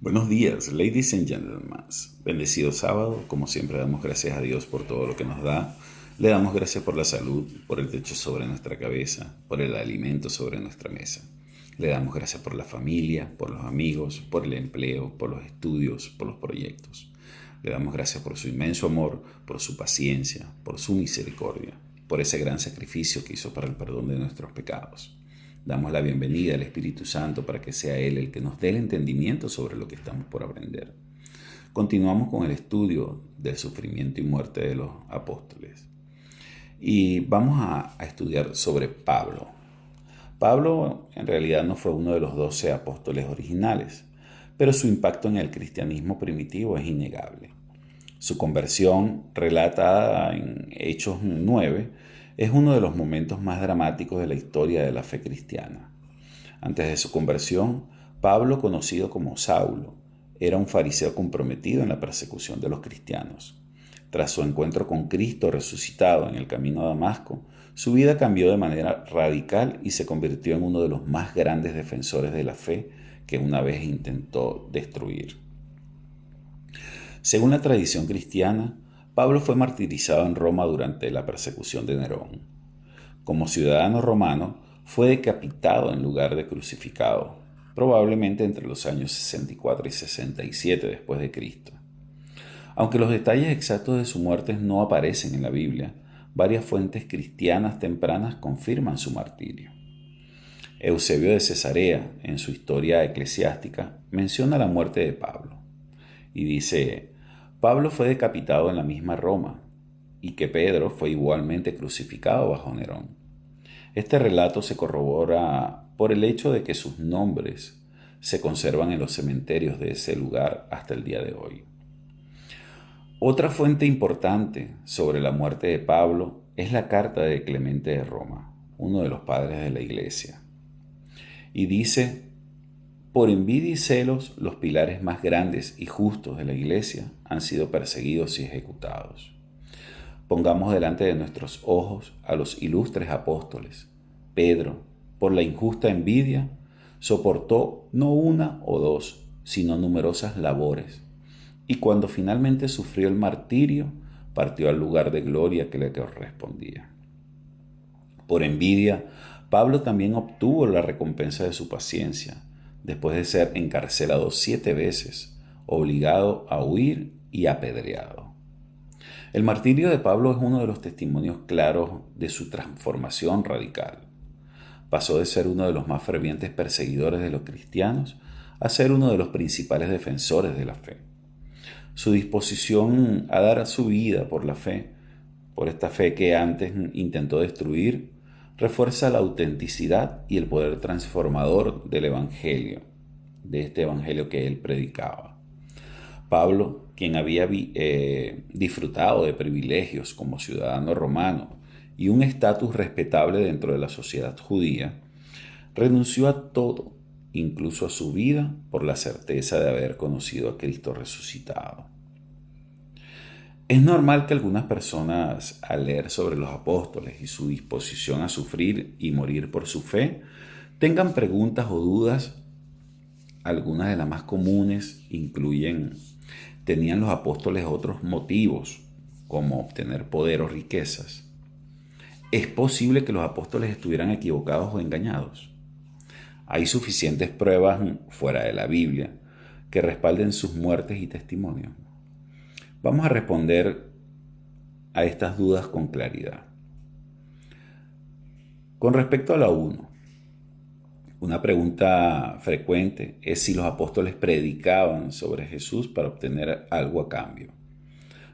Buenos días, ladies and gentlemen. Bendecido sábado. Como siempre, damos gracias a Dios por todo lo que nos da. Le damos gracias por la salud, por el techo sobre nuestra cabeza, por el alimento sobre nuestra mesa. Le damos gracias por la familia, por los amigos, por el empleo, por los estudios, por los proyectos. Le damos gracias por su inmenso amor, por su paciencia, por su misericordia, por ese gran sacrificio que hizo para el perdón de nuestros pecados. Damos la bienvenida al Espíritu Santo para que sea Él el que nos dé el entendimiento sobre lo que estamos por aprender. Continuamos con el estudio del sufrimiento y muerte de los apóstoles. Y vamos a estudiar sobre Pablo. Pablo en realidad no fue uno de los 12 apóstoles originales, pero su impacto en el cristianismo primitivo es innegable. Su conversión, relatada en Hechos 9, es uno de los momentos más dramáticos de la historia de la fe cristiana. Antes de su conversión, Pablo, conocido como Saulo, era un fariseo comprometido en la persecución de los cristianos. Tras su encuentro con Cristo resucitado en el camino a Damasco, su vida cambió de manera radical y se convirtió en uno de los más grandes defensores de la fe que una vez intentó destruir. Según la tradición cristiana, Pablo fue martirizado en Roma durante la persecución de Nerón. Como ciudadano romano, fue decapitado en lugar de crucificado, probablemente entre los años 64 y 67 después de Cristo. Aunque los detalles exactos de su muerte no aparecen en la Biblia, varias fuentes cristianas tempranas confirman su martirio. Eusebio de Cesarea, en su historia eclesiástica, menciona la muerte de Pablo y dice: Pablo fue decapitado en la misma Roma y que Pedro fue igualmente crucificado bajo Nerón. Este relato se corrobora por el hecho de que sus nombres se conservan en los cementerios de ese lugar hasta el día de hoy. Otra fuente importante sobre la muerte de Pablo es la carta de Clemente de Roma, uno de los padres de la Iglesia. Y dice: por envidia y celos, los pilares más grandes y justos de la Iglesia han sido perseguidos y ejecutados. Pongamos delante de nuestros ojos a los ilustres apóstoles. Pedro, por la injusta envidia, soportó no una o dos, sino numerosas labores, y cuando finalmente sufrió el martirio, partió al lugar de gloria que le correspondía. Por envidia, Pablo también obtuvo la recompensa de su paciencia, después de ser encarcelado 7 veces, obligado a huir y apedreado. El martirio de Pablo es uno de los testimonios claros de su transformación radical. Pasó de ser uno de los más fervientes perseguidores de los cristianos a ser uno de los principales defensores de la fe. Su disposición a dar su vida por la fe, por esta fe que antes intentó destruir, refuerza la autenticidad y el poder transformador del Evangelio, de este Evangelio que él predicaba. Pablo, quien había disfrutado de privilegios como ciudadano romano y un estatus respetable dentro de la sociedad judía, renunció a todo, incluso a su vida, por la certeza de haber conocido a Cristo resucitado. Es normal que algunas personas, al leer sobre los apóstoles y su disposición a sufrir y morir por su fe, tengan preguntas o dudas. Algunas de las más comunes incluyen: ¿tenían los apóstoles otros motivos, como obtener poder o riquezas? ¿Es posible que los apóstoles estuvieran equivocados o engañados? ¿Hay suficientes pruebas fuera de la Biblia que respalden sus muertes y testimonios? Vamos a responder a estas dudas con claridad. Con respecto a la 1, una pregunta frecuente es si los apóstoles predicaban sobre Jesús para obtener algo a cambio,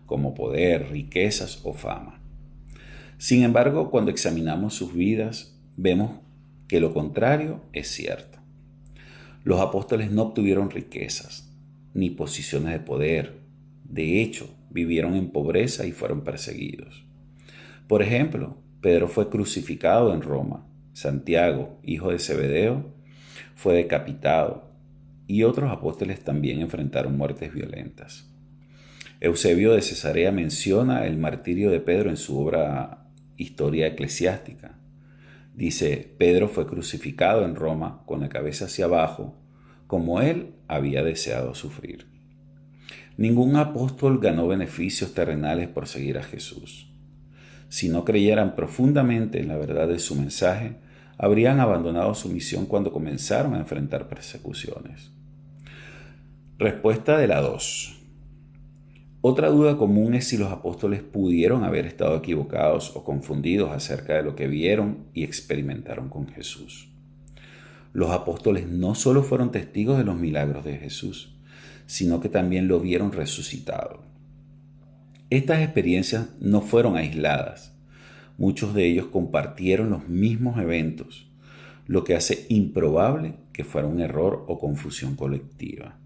como poder, riquezas o fama. Sin embargo, cuando examinamos sus vidas, vemos que lo contrario es cierto. Los apóstoles no obtuvieron riquezas ni posiciones de poder. De hecho, vivieron en pobreza y fueron perseguidos. Por ejemplo, Pedro fue crucificado en Roma. Santiago, hijo de Zebedeo, fue decapitado y otros apóstoles también enfrentaron muertes violentas. Eusebio de Cesarea menciona el martirio de Pedro en su obra Historia Eclesiástica. Dice: Pedro fue crucificado en Roma con la cabeza hacia abajo, como Él había deseado sufrir. Ningún apóstol ganó beneficios terrenales por seguir a Jesús. Si no creyeran profundamente en la verdad de su mensaje, habrían abandonado su misión cuando comenzaron a enfrentar persecuciones. Respuesta de la 2. Otra duda común es si los apóstoles pudieron haber estado equivocados o confundidos acerca de lo que vieron y experimentaron con Jesús. Los apóstoles no solo fueron testigos de los milagros de Jesús, sino que también lo vieron resucitado. Estas experiencias no fueron aisladas. Muchos de ellos compartieron los mismos eventos, lo que hace improbable que fuera un error o confusión colectiva.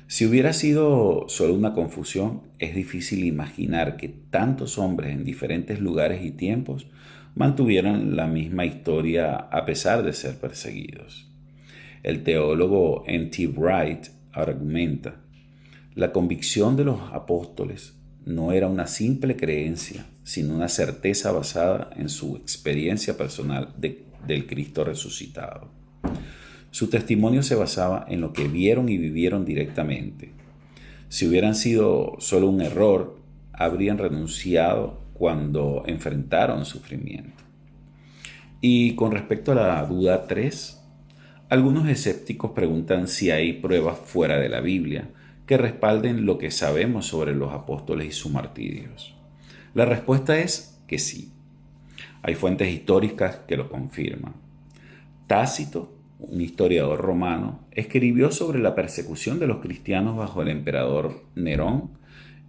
Si hubiera sido solo una confusión, es difícil imaginar que tantos hombres en diferentes lugares y tiempos mantuvieran la misma historia a pesar de ser perseguidos. El teólogo N.T. Wright argumenta: la convicción de los apóstoles no era una simple creencia, sino una certeza basada en su experiencia personal del Cristo resucitado. Su testimonio se basaba en lo que vieron y vivieron directamente. Si hubieran sido solo un error, habrían renunciado cuando enfrentaron sufrimiento. Y con respecto a la duda 3, algunos escépticos preguntan si hay pruebas fuera de la Biblia que respalden lo que sabemos sobre los apóstoles y sus martirios. La respuesta es que sí. Hay fuentes históricas que lo confirman. Tácito, un historiador romano, escribió sobre la persecución de los cristianos bajo el emperador Nerón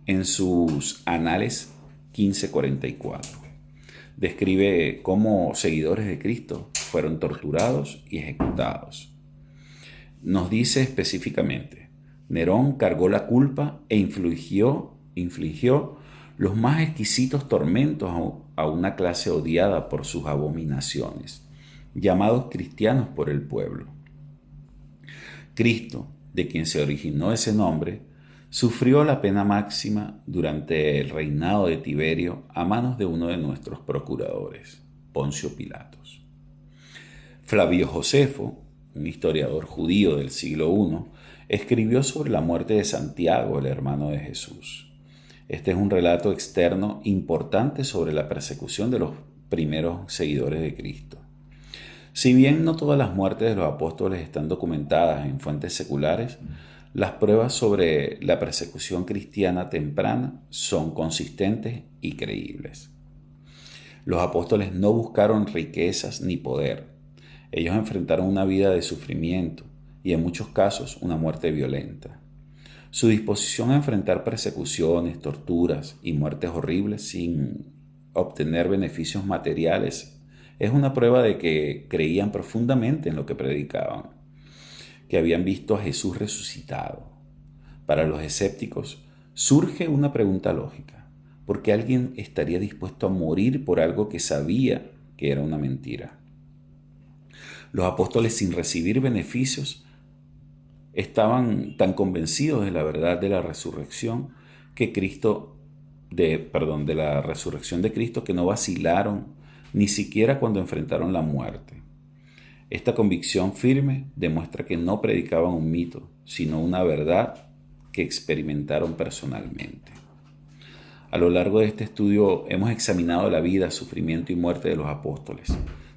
en sus Anales 1544. Describe cómo seguidores de Cristo fueron torturados y ejecutados. Nos dice específicamente: Nerón cargó la culpa e infligió los más exquisitos tormentos a una clase odiada por sus abominaciones, llamados cristianos por el pueblo. Cristo, de quien se originó ese nombre, sufrió la pena máxima durante el reinado de Tiberio a manos de uno de nuestros procuradores, Poncio Pilatos. Flavio Josefo, un historiador judío del siglo I, escribió sobre la muerte de Santiago, el hermano de Jesús. Este es un relato externo importante sobre la persecución de los primeros seguidores de Cristo. Si bien no todas las muertes de los apóstoles están documentadas en fuentes seculares, las pruebas sobre la persecución cristiana temprana son consistentes y creíbles. Los apóstoles no buscaron riquezas ni poder. Ellos enfrentaron una vida de sufrimiento y en muchos casos una muerte violenta. Su disposición a enfrentar persecuciones, torturas y muertes horribles sin obtener beneficios materiales es una prueba de que creían profundamente en lo que predicaban, que habían visto a Jesús resucitado. Para los escépticos surge una pregunta lógica: ¿por qué alguien estaría dispuesto a morir por algo que sabía que era una mentira? Los apóstoles, sin recibir beneficios, estaban tan convencidos de la verdad de la resurrección de la resurrección de Cristo, que no vacilaron ni siquiera cuando enfrentaron la muerte. Esta convicción firme demuestra que no predicaban un mito, sino una verdad que experimentaron personalmente. A lo largo de este estudio hemos examinado la vida, sufrimiento y muerte de los apóstoles,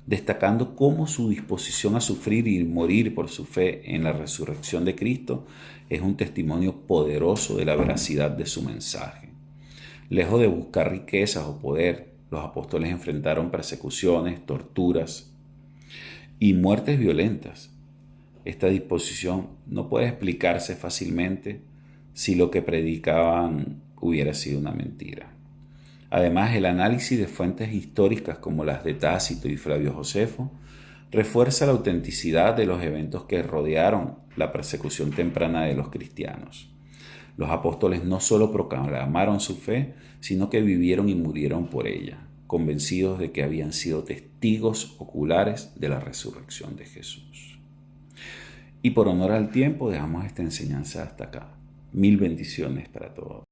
destacando cómo su disposición a sufrir y morir por su fe en la resurrección de Cristo es un testimonio poderoso de la veracidad de su mensaje. Lejos de buscar riquezas o poder, los apóstoles enfrentaron persecuciones, torturas y muertes violentas. Esta disposición no puede explicarse fácilmente si lo que predicaban hubiera sido una mentira. Además, el análisis de fuentes históricas como las de Tácito y Flavio Josefo refuerza la autenticidad de los eventos que rodearon la persecución temprana de los cristianos. Los apóstoles no solo proclamaron su fe, sino que vivieron y murieron por ella, convencidos de que habían sido testigos oculares de la resurrección de Jesús. Y por honor al tiempo, dejamos esta enseñanza hasta acá. Mil bendiciones para todos.